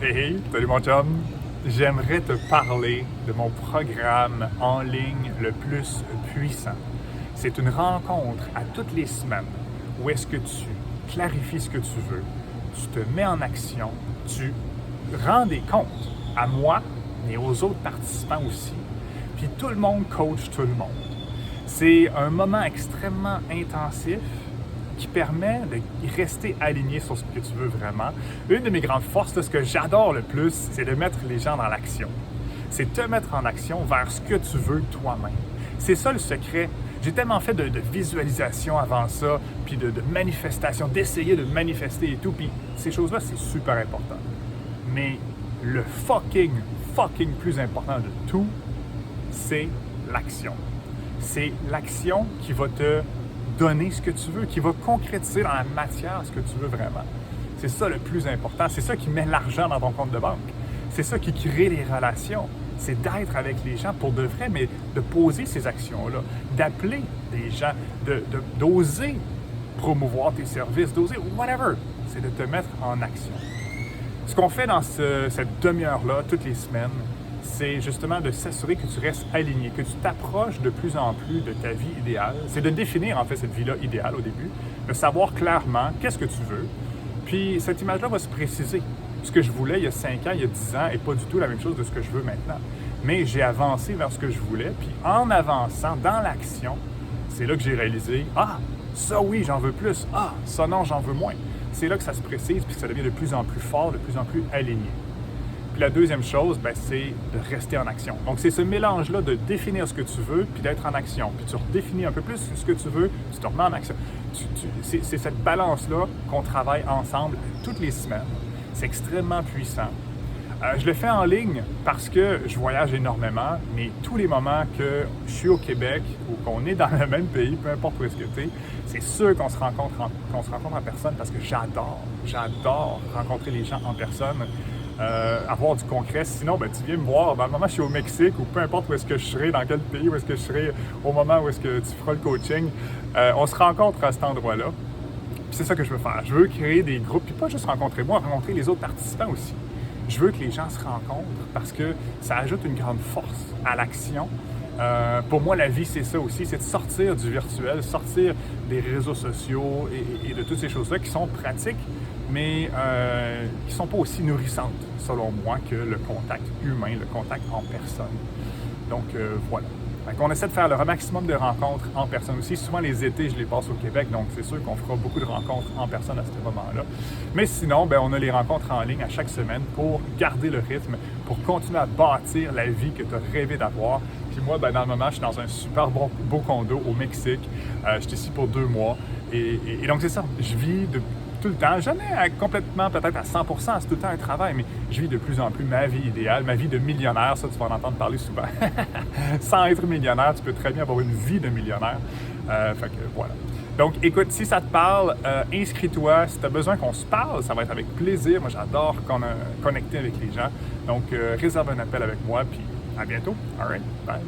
Hey, salut mon chum! J'aimerais te parler de mon programme en ligne le plus puissant. C'est une rencontre à toutes les semaines où est-ce que tu clarifies ce que tu veux, tu te mets en action, tu rends des comptes à moi, mais aux autres participants aussi, puis tout le monde coach tout le monde. C'est un moment extrêmement intensif qui permet de rester aligné sur ce que tu veux vraiment. Une de mes grandes forces, ce que j'adore le plus, c'est de mettre les gens dans l'action. C'est te mettre en action vers ce que tu veux toi-même. C'est ça le secret. J'ai tellement fait de visualisation avant ça, puis de manifestation, d'essayer de manifester et tout, puis ces choses-là, c'est super important. Mais le fucking plus important de tout, c'est l'action. C'est l'action qui va te donner ce que tu veux, qui va concrétiser dans la matière ce que tu veux vraiment. C'est ça le plus important. C'est ça qui met l'argent dans ton compte de banque. C'est ça qui crée les relations. C'est d'être avec les gens pour de vrai, mais de poser ces actions-là, d'appeler des gens, d'oser promouvoir tes services, d'oser whatever. C'est de te mettre en action. Ce qu'on fait dans cette demi-heure-là, toutes les semaines, c'est justement de s'assurer que tu restes aligné, que tu t'approches de plus en plus de ta vie idéale. C'est de définir en fait cette vie-là idéale au début, de savoir clairement qu'est-ce que tu veux. Puis cette image-là va se préciser. Ce que je voulais il y a 5 ans, il y a 10 ans, n'est pas du tout la même chose de ce que je veux maintenant. Mais j'ai avancé vers ce que je voulais, puis en avançant dans l'action, c'est là que j'ai réalisé, ah, ça oui, j'en veux plus, ah, ça non, j'en veux moins. C'est là que ça se précise, puis que ça devient de plus en plus fort, de plus en plus aligné. Puis la deuxième chose, c'est de rester en action. Donc, c'est ce mélange-là de définir ce que tu veux, puis d'être en action. Puis tu redéfinis un peu plus ce que tu veux, tu te remets en action. C'est cette balance-là qu'on travaille ensemble toutes les semaines. C'est extrêmement puissant. Je le fais en ligne parce que je voyage énormément, mais tous les moments que je suis au Québec ou qu'on est dans le même pays, peu importe où est-ce que tu es, c'est sûr qu'on se rencontre en personne parce que j'adore rencontrer les gens en personne. Avoir du concret. Sinon, tu viens me voir dans le moment où je suis au Mexique ou peu importe où est-ce que je serai, dans quel pays, où est-ce que je serai au moment où est-ce que tu feras le coaching. On se rencontre à cet endroit-là. Puis c'est ça que je veux faire. Je veux créer des groupes, puis pas juste rencontrer moi, rencontrer les autres participants aussi. Je veux que les gens se rencontrent parce que ça ajoute une grande force à l'action. Pour moi, la vie, c'est ça aussi, c'est de sortir du virtuel, sortir des réseaux sociaux et de toutes ces choses-là qui sont pratiques, mais qui ne sont pas aussi nourrissantes, selon moi, que le contact humain, le contact en personne. Donc, voilà. On essaie de faire le maximum de rencontres en personne aussi. Souvent, les étés, je les passe au Québec, donc c'est sûr qu'on fera beaucoup de rencontres en personne à ce moment-là. Mais sinon, on a les rencontres en ligne à chaque semaine pour garder le rythme, pour continuer à bâtir la vie que tu as rêvé d'avoir. Puis moi, dans le moment, je suis dans un super beau condo au Mexique. Je suis ici pour 2 mois. Et donc, c'est ça. Je vis tout le temps, jamais complètement, peut-être à 100%, c'est tout le temps un travail, mais je vis de plus en plus ma vie idéale, ma vie de millionnaire, ça tu vas en entendre parler souvent. Sans être millionnaire, tu peux très bien avoir une vie de millionnaire. Fait que voilà. Donc écoute, si ça te parle, inscris-toi. Si tu as besoin qu'on se parle, ça va être avec plaisir. Moi j'adore connecter avec les gens. Donc réserve un appel avec moi, puis à bientôt. All right, bye.